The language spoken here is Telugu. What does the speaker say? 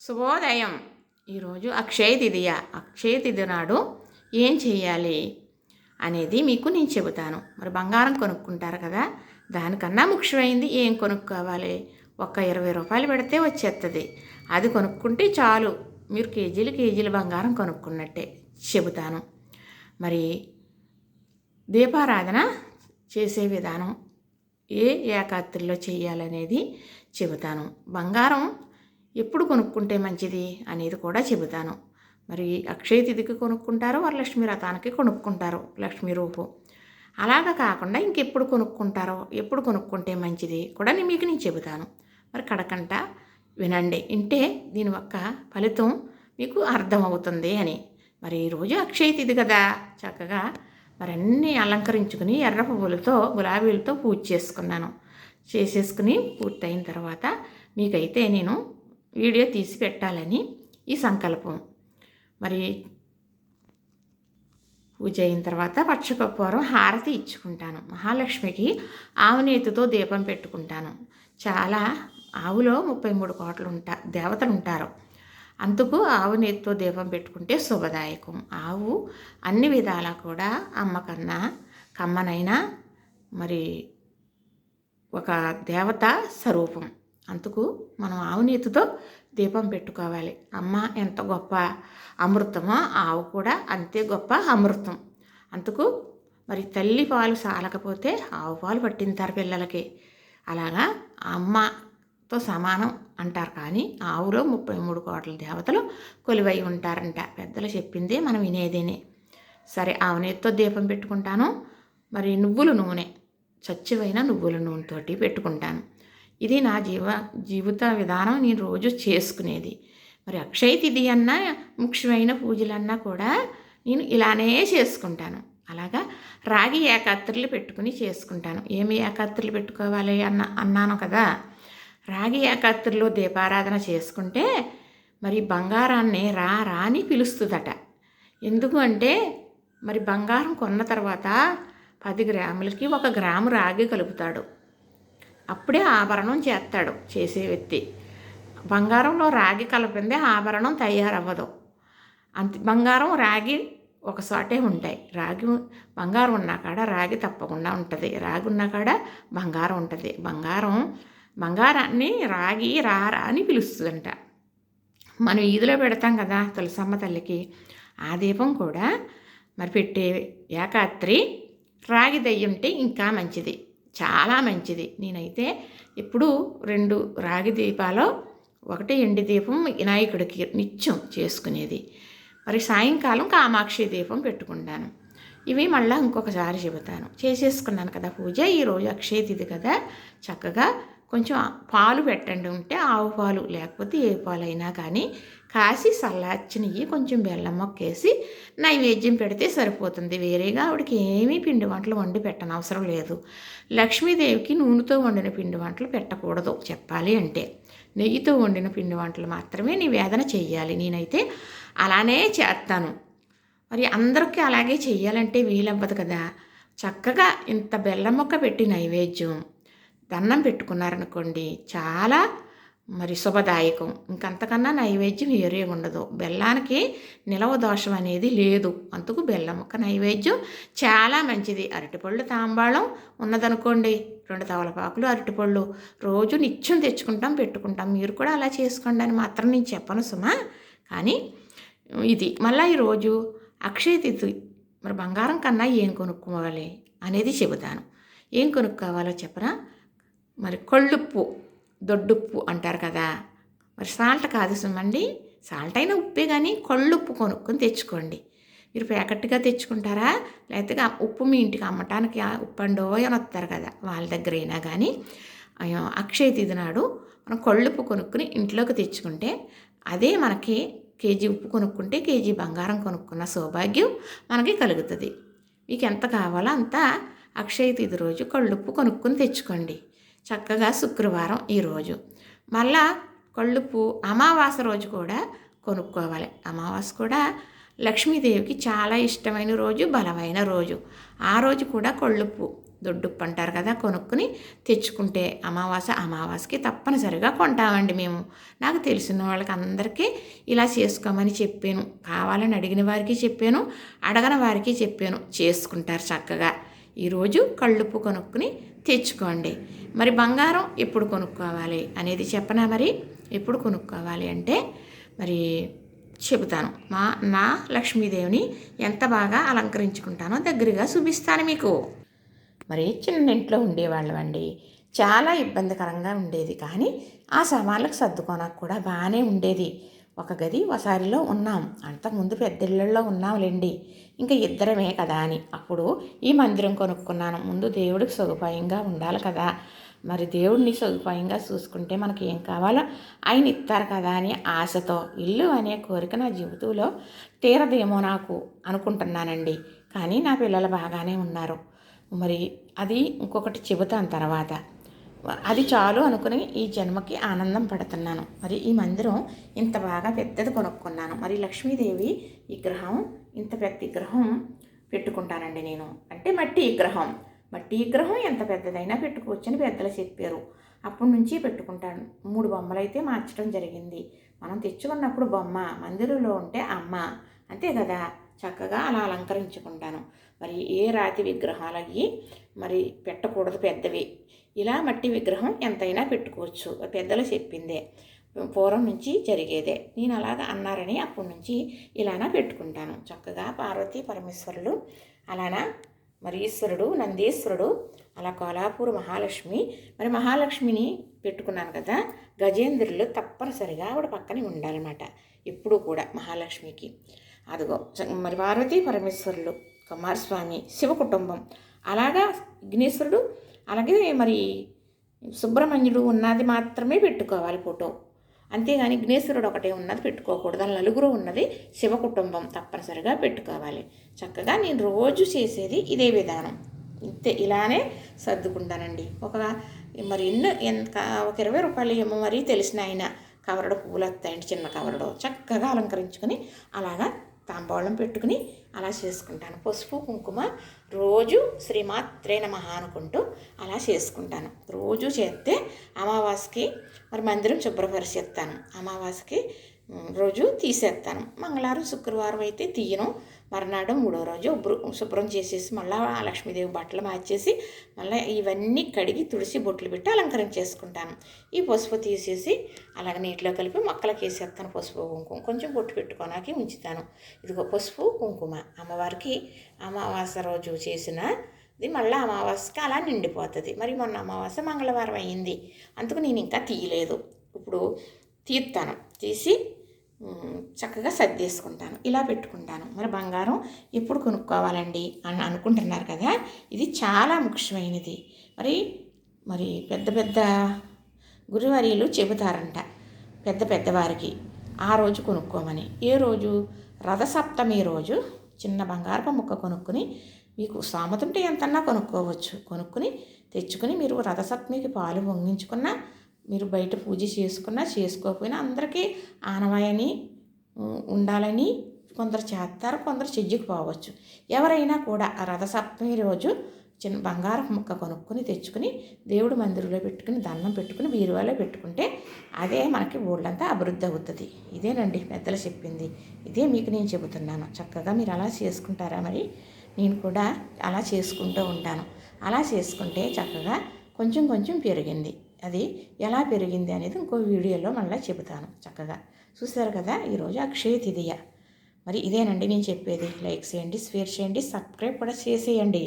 శుభోదయం. ఈరోజు అక్షయ తిథియ. అక్షయ తిథి నాడు ఏం చేయాలి అనేది మీకు నేను చెబుతాను. మరి బంగారం కొనుక్కుంటారు కదా, దానికన్నా ముఖ్యమైనది ఏం కొనుక్కోవాలి? ఒక్క 20 రూపాయలు పెడితే వచ్చేస్తుంది. అది కొనుక్కుంటే చాలు, మీరు కేజీలు కేజీలు బంగారం కొనుక్కున్నట్టే చెబుతాను. మరి దీపారాధన చేసే విధానం ఏ ఏకాత్రిలో చేయాలనేది చెబుతాను. బంగారం ఎప్పుడు కొనుక్కుంటే మంచిది అనేది కూడా చెబుతాను. మరి అక్షయ తిథికి కొనుక్కుంటారు, వరలక్ష్మి వ్రతానికి కొనుక్కుంటారు లక్ష్మీ రూపం. అలాగా కాకుండా ఇంకెప్పుడు కొనుక్కుంటారో, ఎప్పుడు కొనుక్కుంటే మంచిది కూడా మీకు నేను చెబుతాను. మరి కడకంట వినండి, వింటే దీని యొక్క ఫలితం మీకు అర్థమవుతుంది అని. మరి ఈరోజు అక్షయ తిథి కదా, చక్కగా మరి అన్నీ అలంకరించుకుని ఎర్ర పువ్వులతో గులాబీలతో పూజ చేసేసుకుని పూర్తయిన తర్వాత మీకైతే నేను వీడియో తీసి పెట్టాలని ఈ సంకల్పం. మరి పూజ అయిన తర్వాత పచ్చకర్పూరం హారతి ఇచ్చుకుంటాను. మహాలక్ష్మికి ఆవునేతితో దీపం పెట్టుకుంటాను. చాలా ఆవులో 33 కోట్ల దేవతలు ఉంటారు. అందుకు ఆవునేతితో దీపం పెట్టుకుంటే శుభదాయకం. ఆవు అన్ని విధాలా కూడా అమ్మ కన్నా కమ్మనైనా మరి ఒక దేవత స్వరూపం. అందుకు మనం ఆవునేతితో దీపం పెట్టుకోవాలి. అమ్మ ఎంత గొప్ప అమృతమో ఆవు కూడా అంతే గొప్ప అమృతం. అందుకు మరి తల్లి పాలు సాలకపోతే ఆవు పాలు పట్టింటారు పిల్లలకి. అలాగా అమ్మతో సమానం అంటారు. కానీ ఆవులో 33 కోట్ల దేవతలు కొలువై ఉంటారంట. పెద్దలు చెప్పిందే మనం వినేదేనే. సరే, ఆవునేతితో దీపం పెట్టుకుంటాను. మరి నువ్వుల నూనె, స్వచ్ఛమైన నువ్వుల నూనెతోటి పెట్టుకుంటాను. ఇది నా జీవిత విధానం, నేను రోజు చేసుకునేది. మరి అక్షయ తిథి అన్నా ముఖ్యమైన పూజలన్నా కూడా నేను ఇలానే చేసుకుంటాను. అలాగా రాగి ఏకాత్రులు పెట్టుకుని చేసుకుంటాను. ఏమి ఏకాత్రులు పెట్టుకోవాలి అన్నాను కదా. రాగి ఏకాత్రులో దీపారాధన చేసుకుంటే మరి బంగారాన్ని రా అని పిలుస్తుందట. ఎందుకు అంటే మరి బంగారం కొన్న తర్వాత 10 గ్రాములకి 1 గ్రాము రాగి కలుపుతాడు. అప్పుడే ఆభరణం చేస్తాడు చేసే వ్యక్తి. బంగారంలో రాగి కలిపిందే ఆభరణం తయారవ్వదు. బంగారం రాగి ఒకసాటే ఉంటాయి. బంగారం ఉన్న కాడ రాగి తప్పకుండా ఉంటుంది. రాగి ఉన్న కాడ బంగారం ఉంటుంది. బంగారాన్ని రాగి రా అని పిలుస్తుందంట. మనం ఈదిలో పెడతాం కదా తులసమ్మ తల్లికి, ఆ దీపం కూడా మరి పెట్టే ఏకాత్రి రాగి దయ్యుంటే ఇంకా మంచిది, చాలా మంచిది. నేనైతే ఇప్పుడు 2 రాగి దీపాలు, 1 ఎండి దీపం వినాయకుడికి నిత్యం చేసుకునేది. మరి సాయంకాలం కామాక్షి దీపం పెట్టుకుంటాను. ఇవి మళ్ళీ ఇంకొకసారి చెబుతాను. చేసేసుకున్నాను కదా పూజ. ఈరోజు అక్షయ తిథి కదా, చక్కగా కొంచెం పాలు పెట్టండి. ఉంటే ఆవు పాలు, లేకపోతే ఏ పాలు అయినా కానీ కాసి చల్లార్చి నెయ్యి కొంచెం బెల్లం మొక్కేసి నైవేద్యం పెడితే సరిపోతుంది. వేరేగా ఆవిడకి ఏమీ పిండి వంటలు వండి పెట్టనవసరం లేదు. లక్ష్మీదేవికి నూనెతో వండిన పిండి వంటలు పెట్టకూడదు చెప్పాలి అంటే. నెయ్యితో వండిన పిండి వంటలు మాత్రమే నివేదన చెయ్యాలి. నేనైతే అలానే చేస్తాను. మరి అందరికీ అలాగే చెయ్యాలంటే వీలవ్వదు కదా. చక్కగా ఇంత బెల్లం మొక్క పెట్టి నైవేద్యం దండం పెట్టుకున్నారనుకోండి, చాలా మరి శుభదాయకం. ఇంకంతకన్నా నైవేద్యం వేరే ఉండదు. బెల్లానికి నిలవ దోషం అనేది లేదు. అందుకు బెల్లం ముక్క నైవేద్యం చాలా మంచిది. అరటిపళ్ళు తాంబాళం ఉన్నదనుకోండి, 2 తవలపాకులు అరటిపళ్ళు రోజు నిత్యం తెచ్చుకుంటాం, పెట్టుకుంటాం. మీరు కూడా అలా చేసుకోండి అని మాత్రం నేను చెప్పను సుమా. కానీ ఇది మళ్ళీ ఈరోజు అక్షయ తిథి. మరి బంగారం కన్నా ఏం కొనుక్కోవాలి అనేది చెబుతాను. ఏం కొనుక్కోవాలో చెప్పరా? మరి కొళ్ళుప్పు, దొడ్డుప్పు అంటారు కదా. మరి సాల్ట్ కాదు సుమండి, సాల్ట్ అయినా ఉప్పే, కానీ కొళ్ళుప్పు కొనుక్కొని తెచ్చుకోండి. మీరు ప్యాకెట్గా తెచ్చుకుంటారా, లేకపోతే ఉప్పు మీ ఇంటికి అమ్మటానికి ఉప్పండో అని వస్తారు కదా, వాళ్ళ దగ్గర అయినా కానీ అక్షయ తిథి నాడు మనం కొళ్ళుప్పు కొనుక్కుని ఇంట్లోకి తెచ్చుకుంటే అదే మనకి కేజీ ఉప్పు కొనుక్కుంటే కేజీ బంగారం కొనుక్కున్న సౌభాగ్యం మనకి కలుగుతుంది. మీకు ఎంత కావాలో అంత అక్షయ తిథి రోజు కొళ్ళుప్పు కొనుక్కొని తెచ్చుకోండి. చక్కగా శుక్రవారం ఈరోజు మళ్ళా కొళ్ళుప్పు అమావాస్య రోజు కూడా కొనుక్కోవాలి. అమావాస్య కూడా లక్ష్మీదేవికి చాలా ఇష్టమైన రోజు, బలమైన రోజు. ఆ రోజు కూడా కొళ్ళుప్పు దొడ్డుప్పు అంటారు కదా, కొనుక్కుని తెచ్చుకుంటే అమావాస్యకి తప్పనిసరిగా కొంటామండి మేము. నాకు తెలిసిన వాళ్ళకి అందరికీ ఇలా చేసుకోమని చెప్పాను. కావాలని అడిగిన వారికి చెప్పాను, అడగని వారికి చెప్పాను. చేసుకుంటారు చక్కగా. ఈరోజు కళ్ళుప్పు కొనుక్కుని తెచ్చుకోండి. మరి బంగారం ఎప్పుడు కొనుక్కోవాలి అనేది చెప్పనా? మరి ఎప్పుడు కొనుక్కోవాలి అంటే మరి చెబుతాను. నా లక్ష్మీదేవిని ఎంత బాగా అలంకరించుకుంటానో దగ్గరగా చూపిస్తాను మీకు. మరి చిన్న ఇంట్లో ఉండేవాళ్ళం అండి. చాలా ఇబ్బందికరంగా ఉండేది, కానీ ఆ సామాన్లకు సర్దుకోనకు కూడా బాగానే ఉండేది. ఒక గది ఒకసారిలో ఉన్నాం, అంతకుముందు పెద్ద ఇళ్ళల్లో ఉన్నాంలేండి. ఇంకా ఇద్దరమే కదా అని అప్పుడు ఈ మందిరం కొనుక్కున్నాను. ముందు దేవుడికి సదుపాయంగా ఉండాలి కదా, మరి దేవుడిని సదుపాయంగా చూసుకుంటే మనకి ఏం కావాలో ఆయన ఇస్తారు కదా అని ఆశతో ఇల్లు అనే కోరిక నా జీవితంలో తీరదేమో నాకు అనుకుంటున్నానండి. కానీ నా పిల్లలు బాగానే ఉన్నారు. మరి అది ఇంకొకటి చెబుతాను తర్వాత. అది చాలు అనుకుని ఈ జన్మకి ఆనందం పడుతున్నాను. మరి ఈ మందిరం ఇంత బాగా పెద్దది కొనుక్కున్నాను. మరి లక్ష్మీదేవి విగ్రహం, ఇంత పెద్ద విగ్రహం పెట్టుకుంటానండి నేను. అంటే మట్టి విగ్రహం ఎంత పెద్దదైనా పెట్టుకోవచ్చని పెద్దలు చెప్పారు. అప్పటి నుంచి పెట్టుకుంటాను. 3 బొమ్మలు అయితే మార్చడం జరిగింది. మనం తెచ్చుకున్నప్పుడు బొమ్మ, మందిరంలో ఉంటే అమ్మ, అంతే కదా. చక్కగా అలా అలంకరించుకుంటాను. మరి ఏ రాతి విగ్రహాలకి మరి పెట్టకూడదు, పెద్దవి. ఇలా మట్టి విగ్రహం ఎంతైనా పెట్టుకోవచ్చు, పెద్దలు చెప్పిందే, పూర్వం నుంచి జరిగేదే. నేను అలాగా అన్నారని అప్పటి నుంచి ఇలానా పెట్టుకుంటాను. చక్కగా పార్వతీ పరమేశ్వరులు అలానా, మరి ఈశ్వరుడు, నందీశ్వరుడు, అలా కోలాపూర్ మహాలక్ష్మి. మరి మహాలక్ష్మిని పెట్టుకున్నాను కదా, గజేంద్రులు తప్పనిసరిగా ఆవిడ పక్కనే ఉండాలన్నమాట ఎప్పుడూ కూడా మహాలక్ష్మికి. అదిగో మరి పార్వతీ పరమేశ్వరులు, కుమారస్వామి, శివ కుటుంబం, అలాగా విఘ్నేశ్వరుడు, అలాగే మరి సుబ్రహ్మణ్యుడు ఉన్నది మాత్రమే పెట్టుకోవాలి ఫోటో. అంతేగాని విఘ్నేశ్వరుడు ఒకటే ఉన్నది పెట్టుకోకూడదు. అలా నలుగురు ఉన్నది శివ కుటుంబం తప్పనిసరిగా పెట్టుకోవాలి. చక్కగా నేను రోజు చేసేది ఇదే విధానం. ఇంతే, ఇలానే సర్దుకుంటానండి. మరి ఒక 20 రూపాయలు ఏమో మరి తెలిసిన ఆయన కవరడు పువ్వులు వస్తాయండి, చిన్న కవరడు, చక్కగా అలంకరించుకొని అలాగా తాంబూలం పెట్టుకుని అలా చేసుకుంటాను. పసుపు కుంకుమ రోజు శ్రీమాత్రే నమః అనుకుంటూ అలా చేసుకుంటాను. రోజు చేస్తే అమావాస్యకి మరి మందిరం శుభ్రపరిచేస్తాను. అమావాస్యకి రోజు తీసేస్తాను. మంగళవారం శుక్రవారం అయితే తీయను. మర్నాడు 3వ రోజు శుభ్రం చేసేసి మళ్ళీ ఆ లక్ష్మీదేవి బట్టలు మార్చేసి మళ్ళీ ఇవన్నీ కడిగి తుడిసి బొట్లు పెట్టి అలంకరించేసుకుంటాను. ఈ పసుపు తీసేసి అలాగ నీటిలో కలిపి మొక్కలకి వేసేస్తాను. పసుపు కుంకుమ కొంచెం బొట్టు పెట్టుకోనాకి ఉంచుతాను. ఇదిగో పసుపు కుంకుమ అమ్మవారికి అమావాస్య రోజు చేసిన ఇది మళ్ళీ అమావాస్యకి అలా నిండిపోతుంది. మరి మొన్న అమావాస్య మంగళవారం అయ్యింది, అందుకు నేను ఇంకా తీయలేదు. ఇప్పుడు తీసి చక్కగా సర్దేసుకుంటాను, ఇలా పెట్టుకుంటాను. మరి బంగారం ఎప్పుడు కొనుక్కోవాలండి అని అనుకుంటున్నారు కదా, ఇది చాలా ముఖ్యమైనది. మరి పెద్ద గురువర్యులు చెబుతారంట పెద్దవారికి ఆ రోజు కొనుక్కోమని. ఏ రోజు? రథసప్తమి రోజు చిన్న బంగారపు ముక్క కొనుక్కుని, మీకు సామతుంటే ఎంతన్నా కొనుక్కుని తెచ్చుకుని మీరు రథసప్తమికి పాలు పొంగించుకున్నా, మీరు బయట పూజ చేసుకున్నా చేసుకోకపోయినా అందరికీ ఆనవాయని ఉండాలని కొందరు చేస్తారు, కొందరు చెయ్యకపోవచ్చు. ఎవరైనా కూడా రథసప్తమి రోజు చిన్న బంగారపు ముక్క కొనుక్కుని తెచ్చుకుని దేవుడి మందిరంలో పెట్టుకుని దండం పెట్టుకుని బీరువాలో పెట్టుకుంటే అదే మనకి ఊళ్ళంతా అభివృద్ధి అవుతుంది. ఇదేనండి పెద్దలు చెప్పింది, ఇదే మీకు నేను చెబుతున్నాను. చక్కగా మీరు అలా చేసుకుంటారా? మరి నేను కూడా అలా చేసుకుంటూ ఉంటాను. అలా చేసుకుంటే చక్కగా కొంచెం పెరిగింది. అది ఎలా పెరిగింది అనేది ఇంకో వీడియోలో మళ్ళీ చెబుతాను. చక్కగా చూసారు కదా, ఈరోజు అక్షయ తిథియ. మరి ఇదేనండి నేను చెప్పేది. లైక్ చేయండి, షేర్ చేయండి, సబ్స్క్రైబ్ కూడా చేసేయండి.